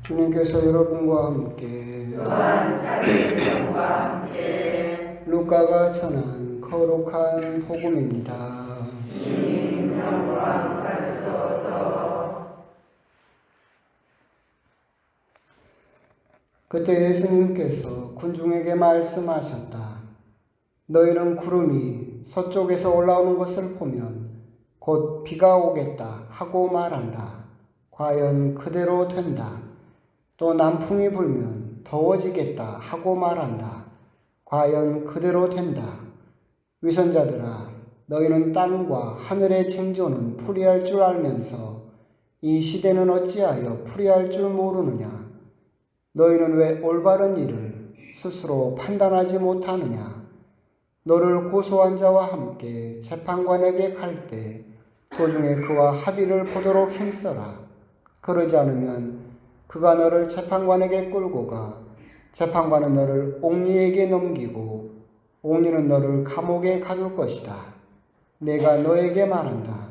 주님께서 여러분과 함께 루카가 전한 거룩한 복음입니다. 그때 예수님께서 군중에게 말씀하셨다. 너희는 구름이 서쪽에서 올라오는 것을 보면 곧 비가 오겠다 하고 말한다. 과연 그대로 된다. 또 남풍이 불면 더워지겠다 하고 말한다. 과연 그대로 된다. 위선자들아, 너희는 땅과 하늘의 징조는 풀이할 줄 알면서 이 시대는 어찌하여 풀이할 줄 모르느냐. 너희는 왜 올바른 일을 스스로 판단하지 못하느냐. 너를 고소한 자와 함께 재판관에게 갈 때 도중에 그와 합의를 보도록 힘써라. 그러지 않으면 그가 너를 재판관에게 끌고 가 재판관은 너를 옥리에게 넘기고 옥리는 너를 감옥에 가둘 것이다. 내가 너에게 말한다.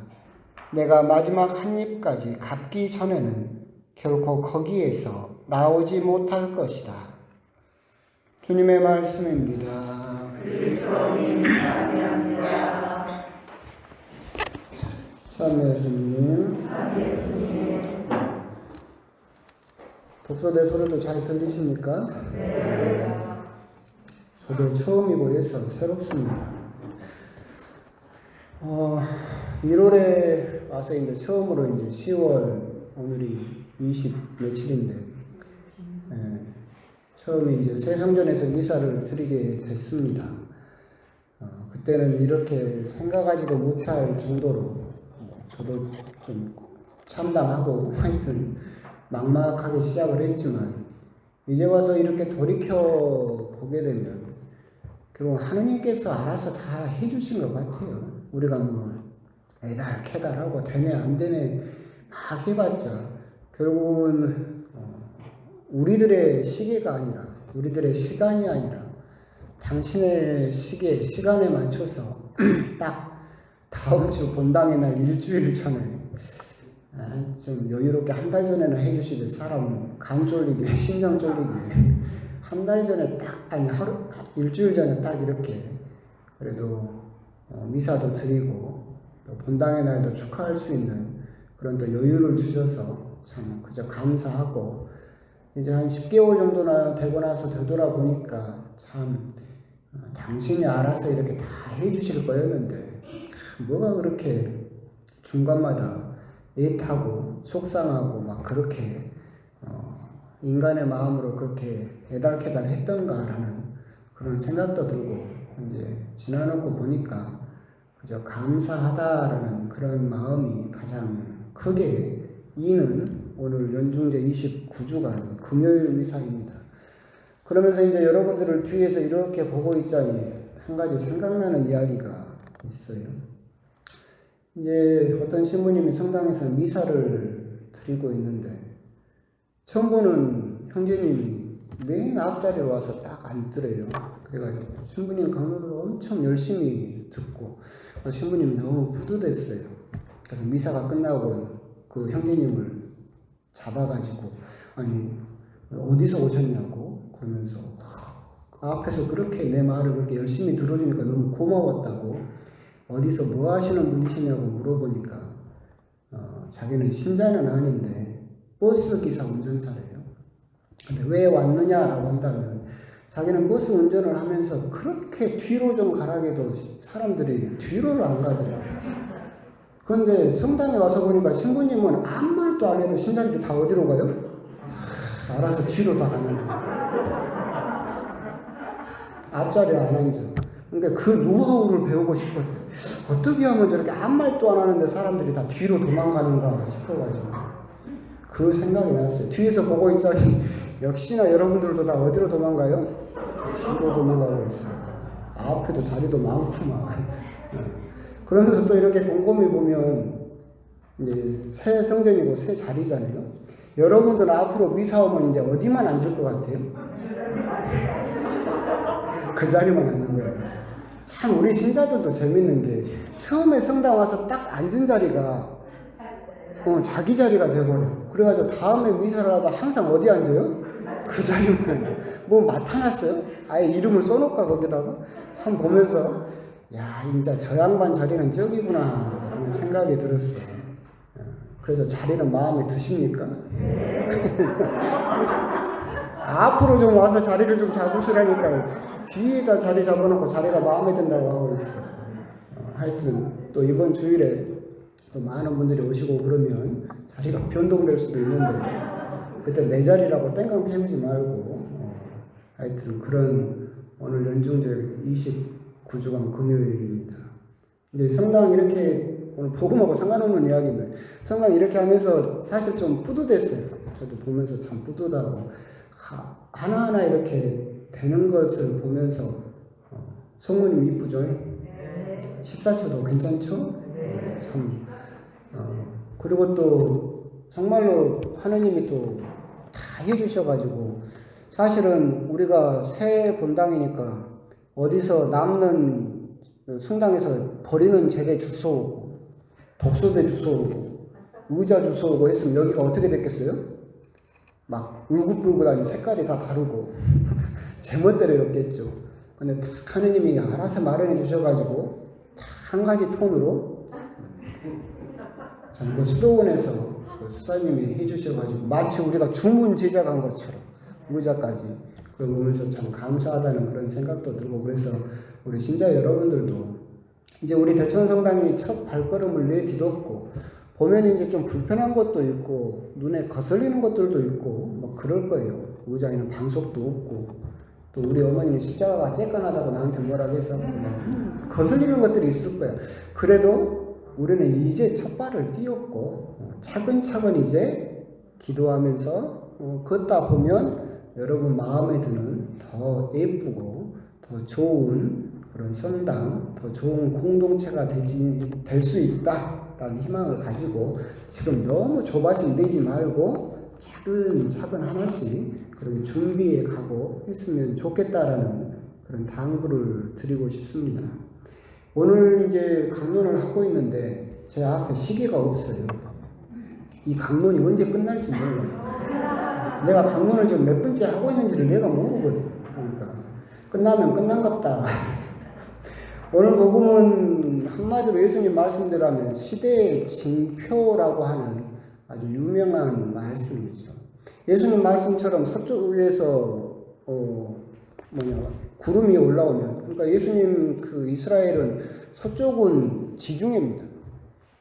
내가 마지막 한 입까지 갚기 전에는 결코 거기에서 나오지 못할 것이다. 주님의 말씀입니다. 그리스도님 감사합니다. 참여 주님. 독서대 소리도 잘 들리십니까? 네. 저도 처음이고 해서 새롭습니다. 1월에 와서 이제 처음으로 이제 10월 오늘이 20 며칠인데 처음에 이제 새성전에서 미사를 드리게 됐습니다. 그때는 이렇게 생각하지도 못할 정도로 저도 좀 참담하고 하여튼 막막하게 시작을 했지만 이제 와서 이렇게 돌이켜 보게 되면 결국 하느님께서 알아서 다 해주신 것 같아요. 우리가 뭐 애달 캐달하고 되네 안 되네 막 해봤자 결국은 우리들의 시계가 아니라 우리들의 시간이 아니라 당신의 시간에 맞춰서 딱 다음 주 본당의 날 일주일 전에 좀 여유롭게 한 달 전에는 해주시듯 사람 간 쫄리게 심장 쫄리게 한 달 전에 딱 아니 일주일 전에 딱 이렇게 그래도 미사도 드리고 또 본당의 날도 축하할 수 있는 그런 또 여유를 주셔서 참 그저 감사하고 이제 한 10개월 정도나 되고 나서 되돌아보니까 참 당신이 알아서 이렇게 다 해주실 거였는데 뭐가 그렇게 중간마다 애타고 속상하고 막 그렇게 인간의 마음으로 그렇게 애달캐달 했던가라는 그런 생각도 들고 이제 지나놓고 보니까 그저 감사하다라는 그런 마음이 가장 크게 이는 오늘 연중제 29주간 금요일 미사입니다. 그러면서 이제 여러분들을 뒤에서 이렇게 보고 있자니 한 가지 생각나는 이야기가 있어요. 이제 어떤 신부님이 성당에서 미사를 드리고 있는데 처음 보는 형제님이 맨 앞자리로 와서 딱 앉더래요. 그래가지고 신부님 강론을 엄청 열심히 듣고 신부님이 너무 뿌듯했어요. 그래서 미사가 끝나고 그 형제님을 잡아가지고 아니 어디서 오셨냐고 그러면서 앞에서 그렇게 내 말을 그렇게 열심히 들어주니까 너무 고마웠다고 어디서 뭐 하시는 분이시냐고 물어보니까 자기는 신자는 아닌데 버스 기사 운전사래요. 근데 왜 왔느냐라고 한다면 자기는 버스 운전을 하면서 그렇게 뒤로 좀 가라게도 사람들이 뒤로를 안 가더라고요. 그런데 성당에 와서 보니까 신부님은 아무 말도 안 해도 신자들이 다 어디로 가요? 알아서 뒤로 다 가는 거예요. 앞자리에 안 앉아. 그러니까 그 노하우를 배우고 싶었대. 어떻게 하면 저렇게 아무 말도 안 하는데 사람들이 다 뒤로 도망가는가 싶어가지고 그 생각이 났어요. 뒤에서 보고 있자니 역시나 여러분들도 다 어디로 도망가요? 뒤로 도망가고 있어요. 앞에도 자리도 많구만. 그러면서 또 이렇게 곰곰이 보면 이제 새 성전이고 새 자리잖아요. 여러분들 앞으로 미사 오면 이제 어디만 앉을 것 같아요? 그 자리만 앉는 거예요. 참 우리 신자들도 재밌는 게 처음에 성당 와서 딱 앉은 자리가 자기 자리가 돼버려요. 그래가지고 다음에 미사를 하다 항상 어디 앉아요? 그 자리만 앉아. 뭐 맡아놨어요? 아예 이름을 써놓을까 거기다가? 참 보면서 야 진짜 저 양반 자리는 저기구나 라는 생각이 들었어요. 그래서 자리는 마음에 드십니까? 앞으로 좀 와서 자리를 좀 잡으시라니까요. 뒤에다 자리 잡아놓고 자리가 마음에 든다고 하고 있어요. 하여튼 또 이번 주일에 또 많은 분들이 오시고 그러면 자리가 변동될 수도 있는데 그때 내 자리라고 땡깡 피우지 말고 하여튼 그런 오늘 연중절 29주간 금요일입니다. 이제 성당 이렇게 오늘 복음하고 상관없는 이야기인데 성당 이렇게 하면서 사실 좀 뿌듯했어요. 저도 보면서 참 뿌듯하고 하나하나 이렇게 되는 것을 보면서 성모님 이쁘죠? 14초도 괜찮죠? 참 그리고 또 정말로 하느님이 또 다 해주셔가지고 사실은 우리가 새 본당이니까 어디서 남는 성당에서 버리는 제대 주워오고 독소대 주워오고 의자 주워오고 했으면 여기가 어떻게 됐겠어요? 막 울긋불긋하니 색깔이 다 다르고 제멋대로였겠죠. 근데 딱 하느님이 알아서 마련해 주셔가지고 다 한 가지 톤으로 참 그 수도원에서 그 수사님이 해주셔가지고 마치 우리가 주문 제작한 것처럼 의자까지 그걸 보면서 참 감사하다는 그런 생각도 들고 그래서 우리 신자 여러분들도 이제 우리 대천성당이 첫 발걸음을 내디뎠고 보면 이제 좀 불편한 것도 있고 눈에 거슬리는 것들도 있고 뭐 그럴 거예요. 의자에는 방석도 없고 또 우리 어머니는 십자가가 쬐깐하다고 나한테 뭐라고 했었고 거슬리는 것들이 있을 거야. 그래도 우리는 이제 첫 발을 띄웠고 차근차근 이제 기도하면서 걷다 보면 여러분 마음에 드는 더 예쁘고 더 좋은 그런 성당, 더 좋은 공동체가 될 수 있다라는 희망을 가지고 지금 너무 조바심 내지 말고 차근차근 하나씩 그렇게 준비해 가고 했으면 좋겠다라는 그런 당부를 드리고 싶습니다. 오늘 이제 강론을 하고 있는데 제 앞에 시계가 없어요. 이 강론이 언제 끝날지 몰라요. 내가 강론을 지금 몇 번째 하고 있는지를 내가 모르거든. 그러니까 끝나면 끝난갑다. 오늘 복음은 한마디로 예수님 말씀대로 하면 시대의 징표라고 하는 아주 유명한 말씀이죠. 예수님 말씀처럼 서쪽에서 구름이 올라오면 그러니까 예수님 그 이스라엘은 서쪽은 지중해입니다.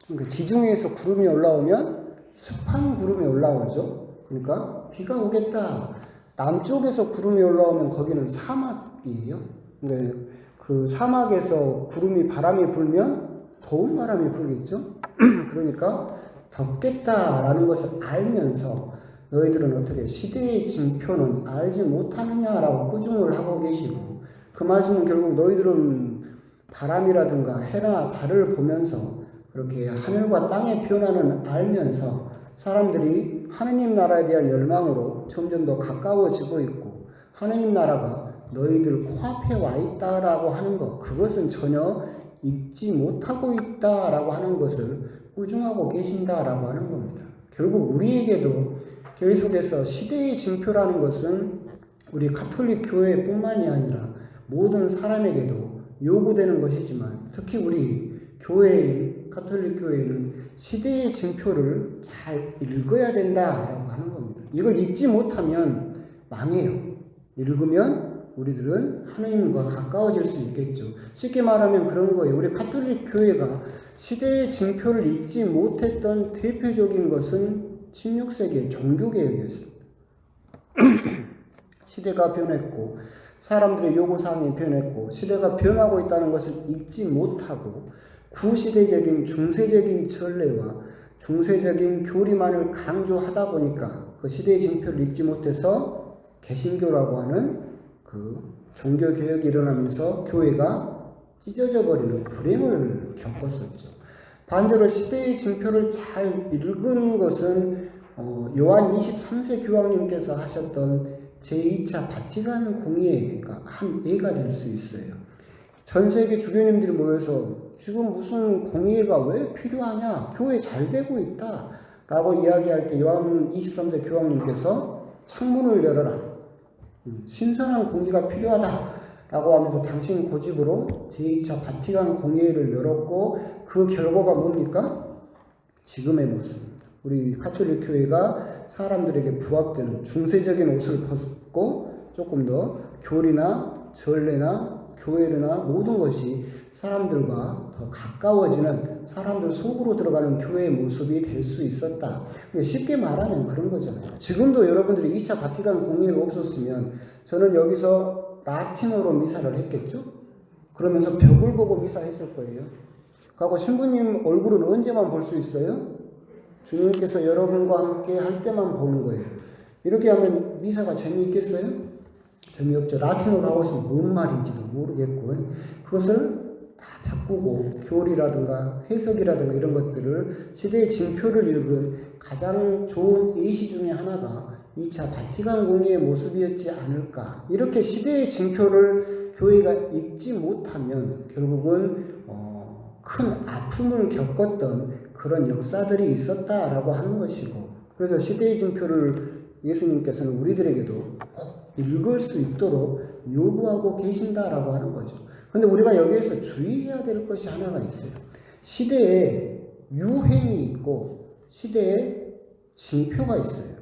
그러니까 지중해에서 구름이 올라오면 습한 구름이 올라오죠. 그러니까 비가 오겠다. 남쪽에서 구름이 올라오면 거기는 사막이에요. 그러니까 그 사막에서 바람이 불면 더운 바람이 불겠죠. 그러니까 덥겠다라는 것을 알면서 너희들은 어떻게 시대의 징표는 알지 못하느냐라고 꾸중을 하고 계시고 그 말씀은 결국 너희들은 바람이라든가 해나 달을 보면서 그렇게 하늘과 땅의 변화는 알면서 사람들이 하느님 나라에 대한 열망으로 점점 더 가까워지고 있고 하느님 나라가 너희들 코앞에 와 있다라고 하는 것 그것은 전혀 잊지 못하고 있다라고 하는 것을 꾸중하고 계신다라고 하는 겁니다. 결국 우리에게도 계속해서 시대의 징표라는 것은 우리 가톨릭 교회뿐만이 아니라 모든 사람에게도 요구되는 것이지만 특히 우리 가톨릭 교회는 시대의 징표를 잘 읽어야 된다라고 하는 겁니다. 이걸 읽지 못하면 망해요. 읽으면 우리들은 하나님과 가까워질 수 있겠죠. 쉽게 말하면 그런 거예요. 우리 가톨릭 교회가 시대의 징표를 읽지 못했던 대표적인 것은 16세기의 종교개혁이었습니다. 시대가 변했고 사람들의 요구사항이 변했고 시대가 변하고 있다는 것을 잊지 못하고 구시대적인 중세적인 전례와 중세적인 교리만을 강조하다 보니까 그 시대의 징표를 읽지 못해서 개신교라고 하는 그 종교개혁이 일어나면서 교회가 찢어져 버리는 불행을 겪었었죠. 반대로 시대의 징표를 잘 읽은 것은 요한 23세 교황님께서 하셨던 제2차 바티칸 공의회가 한 예가 될 수 있어요. 전 세계 주교님들이 모여서 지금 무슨 공의회가 왜 필요하냐? 교회 잘 되고 있다. 라고 이야기할 때 요한 23세 교황님께서 창문을 열어라. 신선한 공기가 필요하다. 라고 하면서 당신 고집으로 제2차 바티칸 공회를 열었고 그 결과가 뭡니까? 지금의 모습입니다. 우리 가톨릭 교회가 사람들에게 부합되는 중세적인 옷을 벗고 조금 더 교리나 전례나 교회나 모든 것이 사람들과 더 가까워지는 사람들 속으로 들어가는 교회의 모습이 될 수 있었다. 쉽게 말하면 그런 거잖아요. 지금도 여러분들이 2차 바티칸 공회가 없었으면 저는 여기서 라틴어로 미사를 했겠죠? 그러면서 벽을 보고 미사했을 거예요. 그리고 신부님 얼굴은 언제만 볼 수 있어요? 주님께서 여러분과 함께 할 때만 보는 거예요. 이렇게 하면 미사가 재미있겠어요? 재미없죠. 라틴어로 하고 있으면 뭔 말인지도 모르겠고 그것을 다 바꾸고 교리라든가 해석이라든가 이런 것들을 시대의 징표를 읽은 가장 좋은 예시 중에 하나가 2차 바티칸 공회의 모습이었지 않을까. 이렇게 시대의 징표를 교회가 읽지 못하면 결국은 큰 아픔을 겪었던 그런 역사들이 있었다라고 하는 것이고, 그래서 시대의 징표를 예수님께서는 우리들에게도 꼭 읽을 수 있도록 요구하고 계신다라고 하는 거죠. 근데 우리가 여기에서 주의해야 될 것이 하나가 있어요. 시대에 유행이 있고 시대에 징표가 있어요.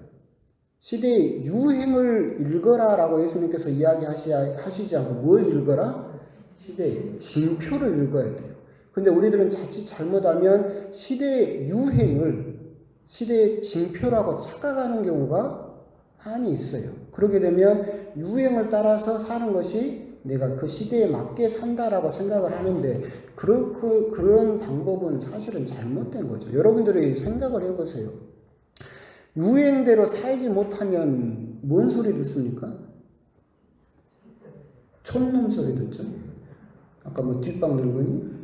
시대의 유행을 읽어라라고 예수님께서 이야기하시지 않고 뭘 읽어라? 시대의 징표를 읽어야 돼요. 근데 우리들은 자칫 잘못하면 시대의 유행을 시대의 징표라고 착각하는 경우가 많이 있어요. 그렇게 되면 유행을 따라서 사는 것이 내가 그 시대에 맞게 산다라고 생각을 하는데 그런 방법은 사실은 잘못된 거죠. 여러분들이 생각을 해보세요. 유행대로 살지 못하면 뭔 소리 듣습니까? 촌놈 소리 듣죠. 아까 뭐 뒷방 늙은이?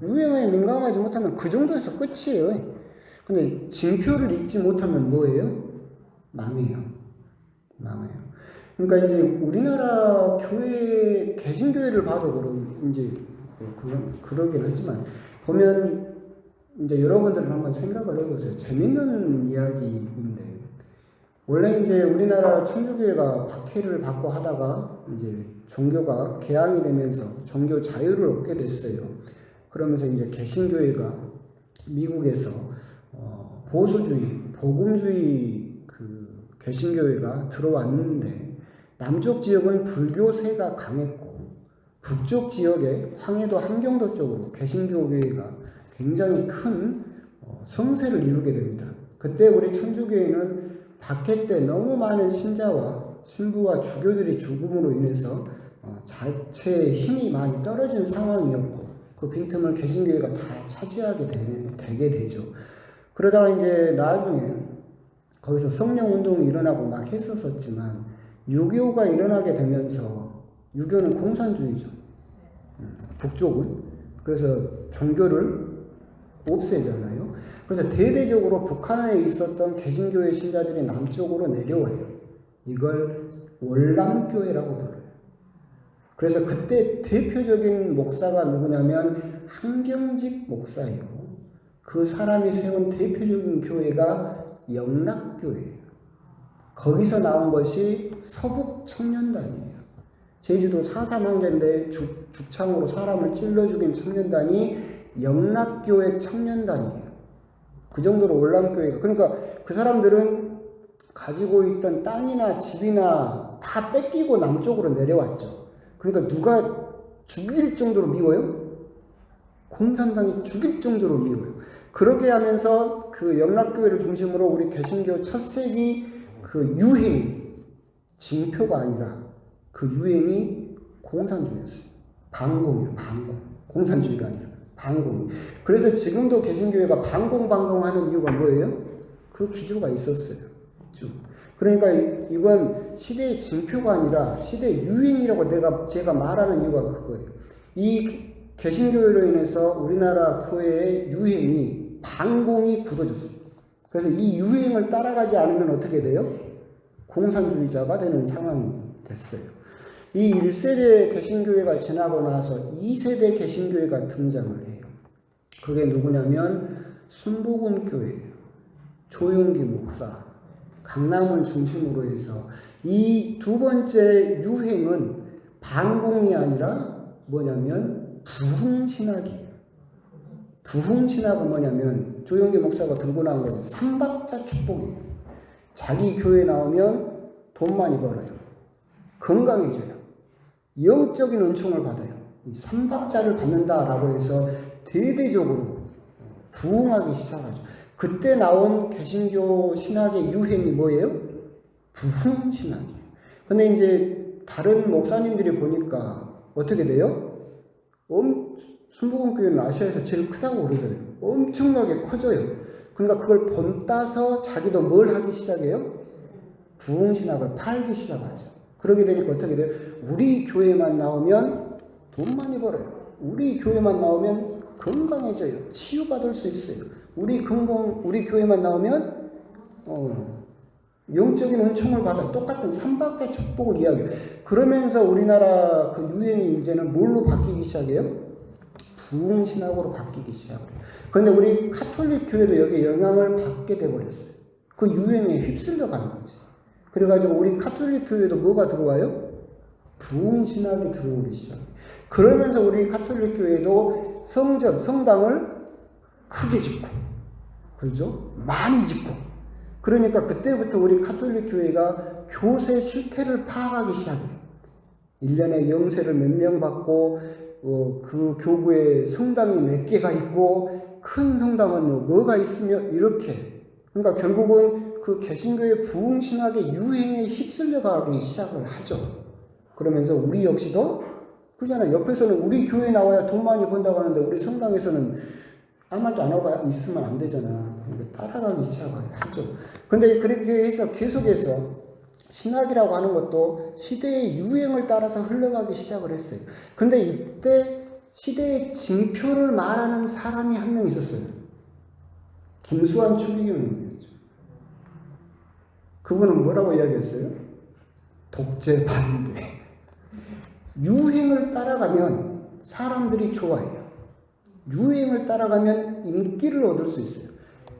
유행에 민감하지 못하면 그 정도에서 끝이에요. 근데 징표를 잊지 못하면 뭐예요? 망해요. 그러니까 이제 우리나라 교회, 개신교회를 봐도 그러긴 하지만, 보면 이제 여러분들은 한번 생각을 해보세요. 재밌는 이야기인데, 원래 이제 우리나라 천주교회가 박해를 받고 하다가 이제 종교가 개항이 되면서 종교 자유를 얻게 됐어요. 그러면서 이제 개신교회가 미국에서 보수주의, 복음주의 그 개신교회가 들어왔는데 남쪽 지역은 불교세가 강했고 북쪽 지역에 황해도 함경도 쪽으로 개신교회가 굉장히 큰 성세를 이루게 됩니다. 그때 우리 천주교회는 박해 때 너무 많은 신자와 신부와 주교들이 죽음으로 인해서 자체의 힘이 많이 떨어진 상황이었고 그 빈틈을 개신교회가 다 차지하게 되게 되죠. 그러다가 이제 나중에 거기서 성령운동이 일어나고 막 했었지만 유교가 일어나게 되면서 유교는 공산주의죠. 북쪽은. 그래서 종교를 없애잖아요. 그래서 대대적으로 북한에 있었던 개신교회 신자들이 남쪽으로 내려와요. 이걸 월남교회라고 불러요. 그래서 그때 대표적인 목사가 누구냐면 한경직 목사예요. 그 사람이 세운 대표적인 교회가 영락교회예요. 거기서 나온 것이 서북청년단이에요. 제주도 4.3 항쟁대 죽창으로 사람을 찔러 죽인 청년단이 영락교회 청년단이에요. 그 정도로 월남교회가. 그러니까 그 사람들은 가지고 있던 땅이나 집이나 다 뺏기고 남쪽으로 내려왔죠. 그러니까 누가 죽일 정도로 미워요? 공산당이 죽일 정도로 미워요. 그렇게 하면서 그 영락교회를 중심으로 우리 개신교 첫 세기 그 유행이 징표가 아니라 그 유행이 공산주의였어요. 반공이에요. 반공. 공산주의가 아니라 반공. 그래서 지금도 개신교회가 반공하는 이유가 뭐예요? 그 기조가 있었어요. 쭉. 그러니까 이건 시대의 징표가 아니라 시대의 유행이라고 제가 말하는 이유가 그거예요. 이 개신교회로 인해서 우리나라 교회의 유행이 반공이 굳어졌어요. 그래서 이 유행을 따라가지 않으면 어떻게 돼요? 공산주의자가 되는 상황이 됐어요. 이 1세대 개신교회가 지나고 나서 2세대 개신교회가 등장을 해요. 그게 누구냐면 순복음교회예요. 조용기 목사, 강남을 중심으로 해서 이 두 번째 유행은 반공이 아니라 뭐냐면 부흥신학이에요. 부흥신학은 뭐냐면 조용기 목사가 들고 나온 것은 삼박자 축복이에요. 자기 교회 나오면 돈 많이 벌어요. 건강해져요. 영적인 은총을 받아요. 이 삼박자를 받는다라고 해서 대대적으로 부흥하기 시작하죠. 그때 나온 개신교 신학의 유행이 뭐예요? 부흥신학이에요. 근데 이제 다른 목사님들이 보니까 어떻게 돼요? 순복음교회는 아시아에서 제일 크다고 그러잖아요. 엄청나게 커져요. 그러니까 그걸 본따서 자기도 뭘 하기 시작해요? 부흥신학을 팔기 시작하죠. 그러게 되니까 어떻게 돼요? 우리 교회만 나오면 돈 많이 벌어요. 우리 교회만 나오면 건강해져요. 치유받을 수 있어요. 우리 교회만 나오면 영적인 은총을 받아. 똑같은 삼박자 축복을 이야기해요. 그러면서 우리나라 그 유행이 이제는 뭘로 바뀌기 시작해요? 부흥신학으로 바뀌기 시작해요. 그런데 우리 카톨릭 교회도 여기에 영향을 받게 돼버렸어요. 그 유행에 휩쓸려 가는 거지. 그래가지고 우리 카톨릭 교회도 뭐가 들어와요? 부흥신학이 들어오기 시작해요. 그러면서 우리 카톨릭 교회도 성당을 크게 짓고, 그렇죠? 많이 짓고. 그러니까 그때부터 우리 카톨릭 교회가 교세 실태를 파악하기 시작해요. 1년에 영세를 몇 명 받고, 그 교구에 성당이 몇 개가 있고, 큰 성당은 뭐가 있으며, 이렇게. 그러니까 결국은 그 개신교의 부흥신학의 유행에 휩쓸려 가기 시작을 하죠. 그러면서 우리 역시도, 그러잖아요. 옆에서는 우리 교회 나와야 돈 많이 번다고 하는데, 우리 성당에서는 아무 말도 안 하고 있으면 안 되잖아. 그러니까 따라가기 시작을 하죠. 근데 그렇게 해서 계속해서 신학이라고 하는 것도 시대의 유행을 따라서 흘러가기 시작을 했어요. 근데 이때 시대의 징표를 말하는 사람이 한 명 있었어요. 김수환 추기경이었죠. 그분은 뭐라고 이야기했어요? 독재 반대. 유행을 따라가면 사람들이 좋아해요. 유행을 따라가면 인기를 얻을 수 있어요.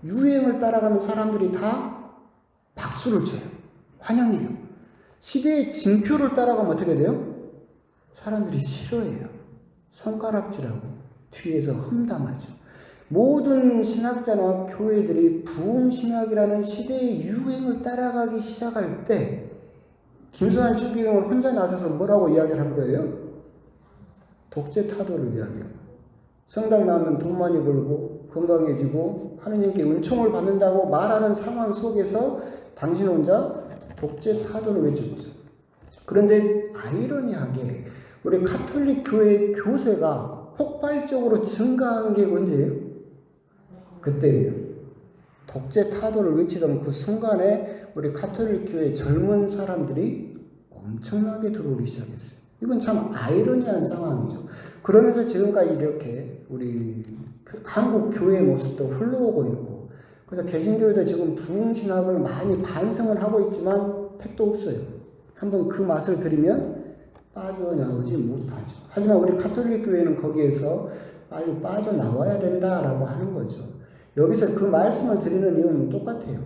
유행을 따라가면 사람들이 다 박수를 쳐요. 환영해요. 시대의 징표를 따라가면 어떻게 돼요? 사람들이 싫어해요. 손가락질하고 뒤에서 험담하죠. 모든 신학자나 교회들이 부흥신학이라는 시대의 유행을 따라가기 시작할 때 김수환 추기경은 혼자 나서서 뭐라고 이야기를 한 거예요? 독재 타도를 이야기해요. 성당 나오면 돈 많이 벌고 건강해지고 하느님께 은총을 받는다고 말하는 상황 속에서 당신 혼자 독재 타도를 외쳤죠. 그런데 아이러니하게 우리 카톨릭 교회의 교세가 폭발적으로 증가한 게 언제예요? 그때예요. 독재 타도를 외치던 그 순간에 우리 카톨릭 교회 젊은 사람들이 엄청나게 들어오기 시작했어요. 이건 참 아이러니한 상황이죠. 그러면서 지금까지 이렇게 우리 한국 교회의 모습도 흘러오고 있고, 그래서 개신교회도 지금 부흥신학을 많이 반성을 하고 있지만 택도 없어요. 한번 그 맛을 들이면 빠져나오지 못하죠. 하지만 우리 카톨릭 교회는 거기에서 빨리 빠져나와야 된다라고 하는 거죠. 여기서 그 말씀을 드리는 이유는 똑같아요.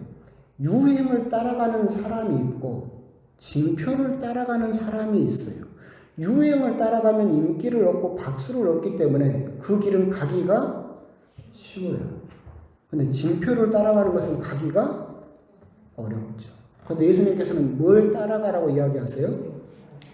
유행을 따라가는 사람이 있고 징표를 따라가는 사람이 있어요. 유행을 따라가면 인기를 얻고 박수를 얻기 때문에 그 길은 가기가 쉬워요. 근데 징표를 따라가는 것은 가기가 어렵죠. 그런데 예수님께서는 뭘 따라가라고 이야기하세요?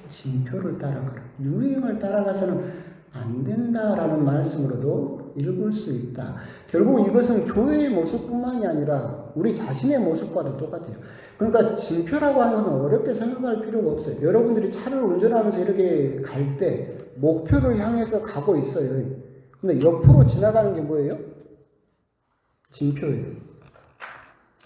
징표를 따라가라. 유행을 따라가서는 안 된다라는 말씀으로도 읽을 수 있다. 결국 이것은 교회의 모습뿐만이 아니라 우리 자신의 모습과도 똑같아요. 그러니까 징표라고 하는 것은 어렵게 생각할 필요가 없어요. 여러분들이 차를 운전하면서 이렇게 갈 때 목표를 향해서 가고 있어요. 근데 옆으로 지나가는 게 뭐예요? 징표예요.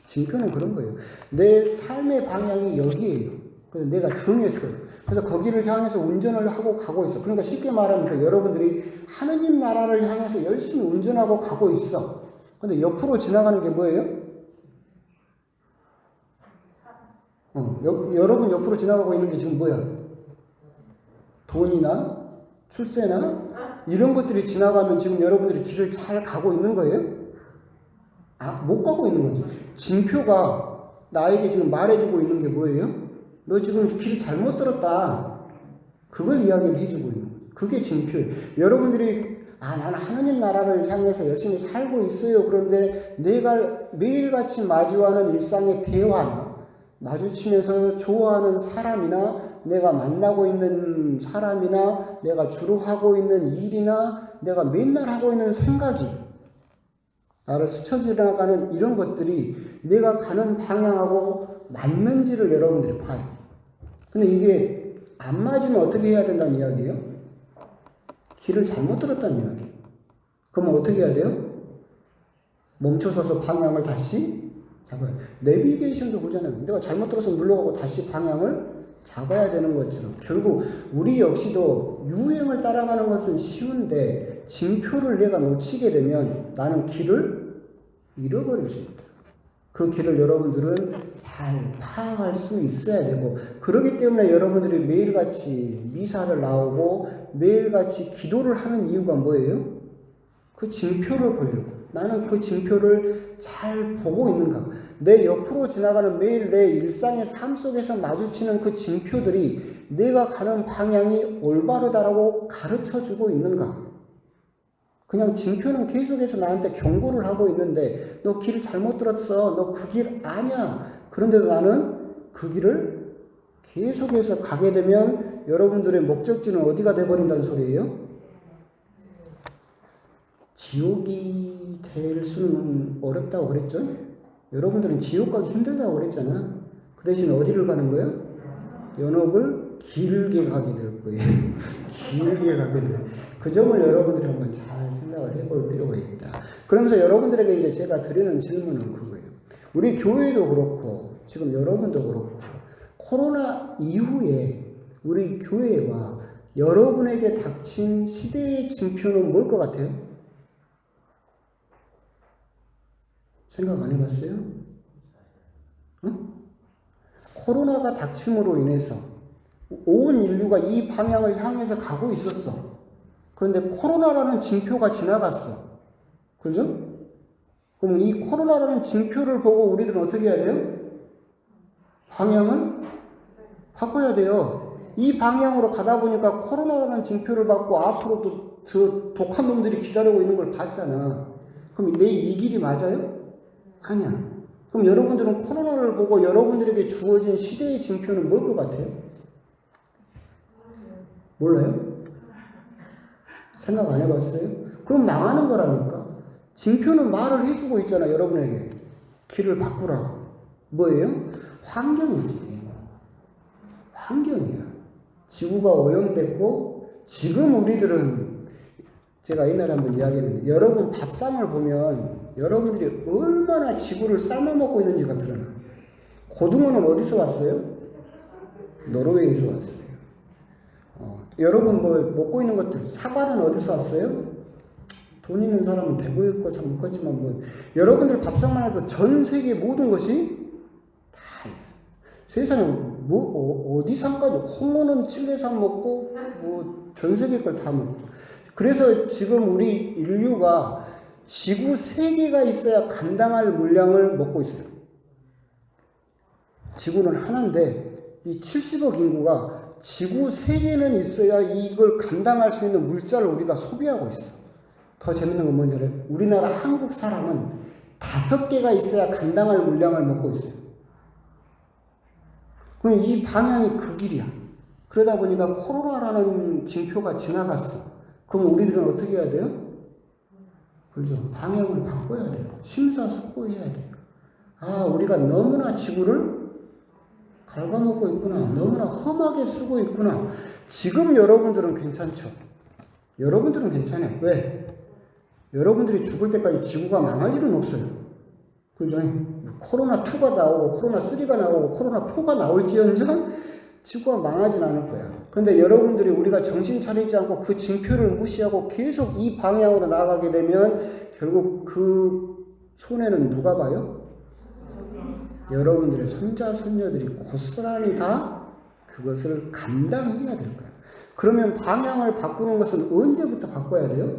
징표는 그런 거예요. 내 삶의 방향이 여기예요. 그래서 내가 정했어요. 그래서 거기를 향해서 운전을 하고 가고 있어. 그러니까 쉽게 말하면 여러분들이 하느님 나라를 향해서 열심히 운전하고 가고 있어. 근데 옆으로 지나가는 게 뭐예요? 여러분 옆으로 지나가고 있는 게 지금 뭐야? 돈이나 출세나 이런 것들이 지나가면 지금 여러분들이 길을 잘 가고 있는 거예요? 못 가고 있는 거죠. 징표가 나에게 지금 말해주고 있는 게 뭐예요? 너 지금 길 잘못 들었다. 그걸 이야기를 해주고 있는 거예요. 그게 징표예요. 여러분들이 나는 하느님 나라를 향해서 열심히 살고 있어요. 그런데 내가 매일같이 마주하는 일상의 대화나 마주치면서 좋아하는 사람이나 내가 만나고 있는 사람이나 내가 주로 하고 있는 일이나 내가 맨날 하고 있는 생각이 나를 스쳐 지나가는 이런 것들이 내가 가는 방향하고 맞는지를 여러분들이 봐요. 근데 이게 안 맞으면 어떻게 해야 된다는 이야기예요? 길을 잘못 들었다는 이야기. 그러면 어떻게 해야 돼요? 멈춰서서 방향을 다시 잡아야 돼요. 내비게이션도 보잖아요. 내가 잘못 들어서 물러가고 다시 방향을 잡아야 되는 것처럼 결국 우리 역시도 유행을 따라가는 것은 쉬운데 징표를 내가 놓치게 되면 나는 길을 잃어버릴 수 있다. 그 길을 여러분들은 잘 파악할 수 있어야 되고 그렇기 때문에 여러분들이 매일같이 미사를 나오고 매일같이 기도를 하는 이유가 뭐예요? 그 징표를 보려고. 나는 그 징표를 잘 보고 있는가? 내 옆으로 지나가는 매일 내 일상의 삶 속에서 마주치는 그 징표들이 내가 가는 방향이 올바르다라고 가르쳐주고 있는가? 그냥 징표는 계속해서 나한테 경고를 하고 있는데 너 길을 잘못 들었어. 너 그 길 아냐. 그런데도 나는 그 길을 계속해서 가게 되면 여러분들의 목적지는 어디가 돼버린다는 소리예요? 지옥이 될 수는 어렵다고 그랬죠? 여러분들은 지옥 가기 힘들다고 그랬잖아. 그 대신 어디를 가는 거예요? 연옥을 길게 가게 될 거예요. 길게 가게 될 거예요. 그 점을 여러분들이 한번 잘 생각을 해볼 필요가 있다. 그러면서 여러분들에게 이제 제가 드리는 질문은 그거예요. 우리 교회도 그렇고 지금 여러분도 그렇고 코로나 이후에 우리 교회와 여러분에게 닥친 시대의 징표는 뭘 것 같아요? 생각 안 해봤어요? 응? 코로나가 닥침으로 인해서 온 인류가 이 방향을 향해서 가고 있었어. 그런데 코로나라는 징표가 지나갔어. 그죠? 그럼 이 코로나라는 징표를 보고 우리들은 어떻게 해야 돼요? 방향을 바꿔야 돼요. 이 방향으로 가다 보니까 코로나라는 징표를 받고 앞으로도 저 독한 놈들이 기다리고 있는 걸 봤잖아. 그럼 내 이 길이 맞아요? 아니야. 그럼 여러분들은 코로나를 보고 여러분들에게 주어진 시대의 징표는 뭘 것 같아요? 몰라요? 생각 안 해봤어요? 그럼 망하는 거라니까. 징표는 말을 해주고 있잖아, 여러분에게. 길을 바꾸라고. 뭐예요? 환경이지. 환경이야. 지구가 오염됐고, 지금 우리들은, 제가 옛날에 한번 이야기했는데, 여러분 밥상을 보면, 여러분들이 얼마나 지구를 삶아먹고 있는지가 드러나. 고등어는 어디서 왔어요? 노르웨이에서 왔어요. 여러분 뭐 먹고 있는 것들 사과는 어디서 왔어요? 돈 있는 사람은 배고 있고 참 먹겠지만 뭐 여러분들 밥상만 해도 전 세계 모든 것이 다 있어요. 세상에 뭐 어디 산까지 홍어는 칠레산 먹고 뭐 전 세계 걸 다 먹죠. 그래서 지금 우리 인류가 지구 3개가 있어야 감당할 물량을 먹고 있어요. 지구는 하나인데 이 70억 인구가 지구 3개는 있어야 이걸 감당할 수 있는 물자를 우리가 소비하고 있어. 더 재밌는 건 뭔지 알아요? 우리나라 한국 사람은 5개가 있어야 감당할 물량을 먹고 있어요. 그럼 이 방향이 그 길이야. 그러다 보니까 코로나라는 징표가 지나갔어. 그럼 우리들은 어떻게 해야 돼요? 그렇죠. 방향을 바꿔야 돼요. 심사숙고해야 돼요. 우리가 너무나 지구를 갉아먹고 있구나. 너무나 험하게 쓰고 있구나. 지금 여러분들은 괜찮죠. 여러분들은 괜찮아요. 왜? 여러분들이 죽을 때까지 지구가 망할 일은 없어요. 그죠? 코로나2가 나오고 코로나3가 나오고 코로나4가 나올지언정 지구가 망하진 않을 거야. 그런데 여러분들이 우리가 정신 차리지 않고 그 징표를 무시하고 계속 이 방향으로 나아가게 되면 결국 그 손해는 누가 봐요? 여러분들의 손자, 손녀들이 고스란히 다 그것을 감당해야 될 거야. 그러면 방향을 바꾸는 것은 언제부터 바꿔야 돼요?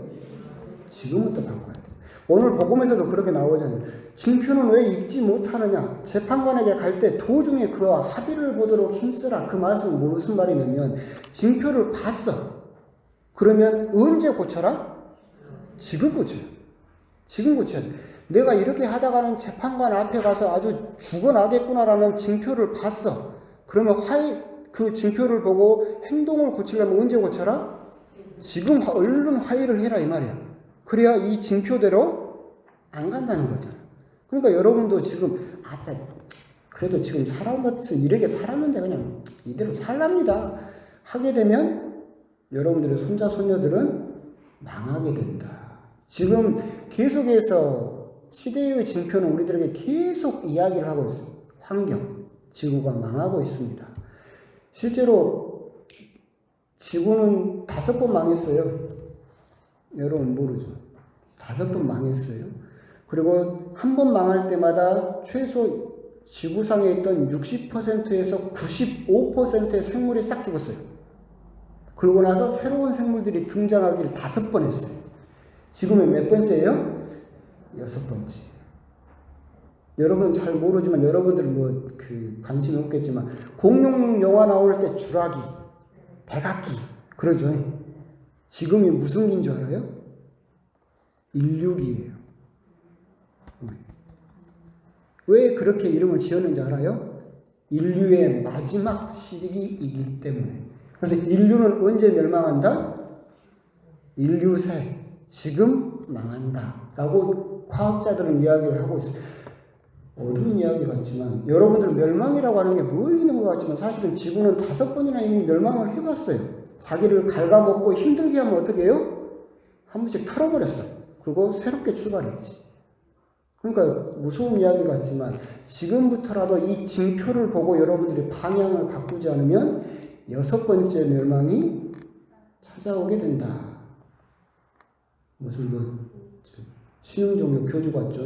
지금부터 바꿔야 돼요. 오늘 복음에서도 그렇게 나오잖아요. 징표는 왜 읽지 못하느냐? 재판관에게 갈 때 도중에 그와 합의를 보도록 힘쓰라. 그 말씀은 무슨 말이냐면 징표를 봤어. 그러면 언제 고쳐라? 지금 고쳐요. 지금 고쳐야 돼. 내가 이렇게 하다가는 재판관 앞에 가서 아주 죽어나겠구나라는 징표를 봤어. 그러면 그 징표를 보고 행동을 고치려면 언제 고쳐라? 지금 얼른 화해를 해라 이 말이야. 그래야 이 징표대로 안 간다는 거잖아. 그러니까 여러분도 지금 그래도 지금 살아봤어 이렇게 살았는데 그냥 이대로 살랍니다 하게 되면 여러분들의 손자 손녀들은 망하게 된다. 지금 계속해서 시대의 징표는 우리들에게 계속 이야기를 하고 있어요. 환경, 지구가 망하고 있습니다. 실제로 지구는 5번 망했어요. 여러분 모르죠? 5번 망했어요. 그리고 한 번 망할 때마다 최소 지구상에 있던 60%에서 95%의 생물이 싹 죽었어요. 그러고 나서 새로운 생물들이 등장하기를 5번 했어요. 지금은 몇 번째예요? 6번째. 여러분은 잘 모르지만 여러분들은 관심이 없겠지만 공룡 영화 나올 때 주라기, 백악기 그러죠. 지금이 무슨 기인 줄 알아요? 인류기예요. 왜 그렇게 이름을 지었는지 알아요? 인류의 마지막 시기이기 때문에. 그래서 인류는 언제 멸망한다? 인류세 지금 망한다 라고 과학자들은 이야기를 하고 있어요. 어려운 이야기 같지만 여러분들 멸망이라고 하는 게 멀리는 것 같지만 사실은 지구는 5번이나 이미 멸망을 해봤어요. 자기를 갉아먹고 힘들게 하면 어떻게 해요? 한 번씩 털어버렸어요. 그리고 새롭게 출발했지. 그러니까 무서운 이야기 같지만 지금부터라도 이 징표를 보고 여러분들이 방향을 바꾸지 않으면 6번째 멸망이 찾아오게 된다. 무슨 신흥종교 교주 같죠?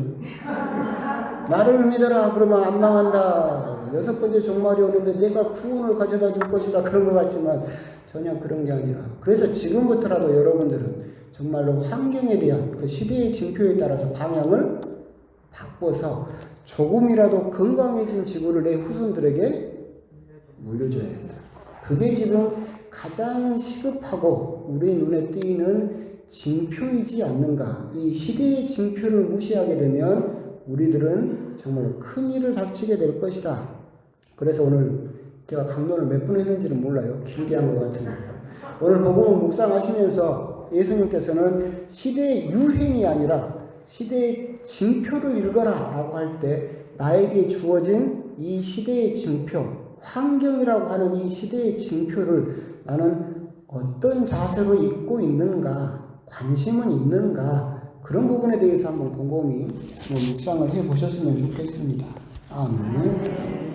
나를 믿어라 그러면 안 망한다. 6번째 종말이 오는데 내가 구원을 가져다 줄 것이다. 그런 것 같지만 전혀 그런 게 아니라 그래서 지금부터라도 여러분들은 정말로 환경에 대한 그 시대의 징표에 따라서 방향을 바꿔서 조금이라도 건강해진 지구를 내 후손들에게 물려줘야 된다. 그게 지금 가장 시급하고 우리 눈에 띄는 징표이지 않는가. 이 시대의 징표를 무시하게 되면 우리들은 정말 큰 일을 닥치게 될 것이다. 그래서 오늘 제가 강론을 몇 분 했는지는 몰라요. 길게 한 것 같은데. 오늘 복음을 묵상하시면서 예수님께서는 시대의 유행이 아니라 시대의 징표를 읽어라 라고 할 때 나에게 주어진 이 시대의 징표, 환경이라고 하는 이 시대의 징표를 나는 어떤 자세로 읽고 있는가, 관심은 있는가, 그런 부분에 대해서 한번 곰곰이 묵상을 해 보셨으면 좋겠습니다. 아멘.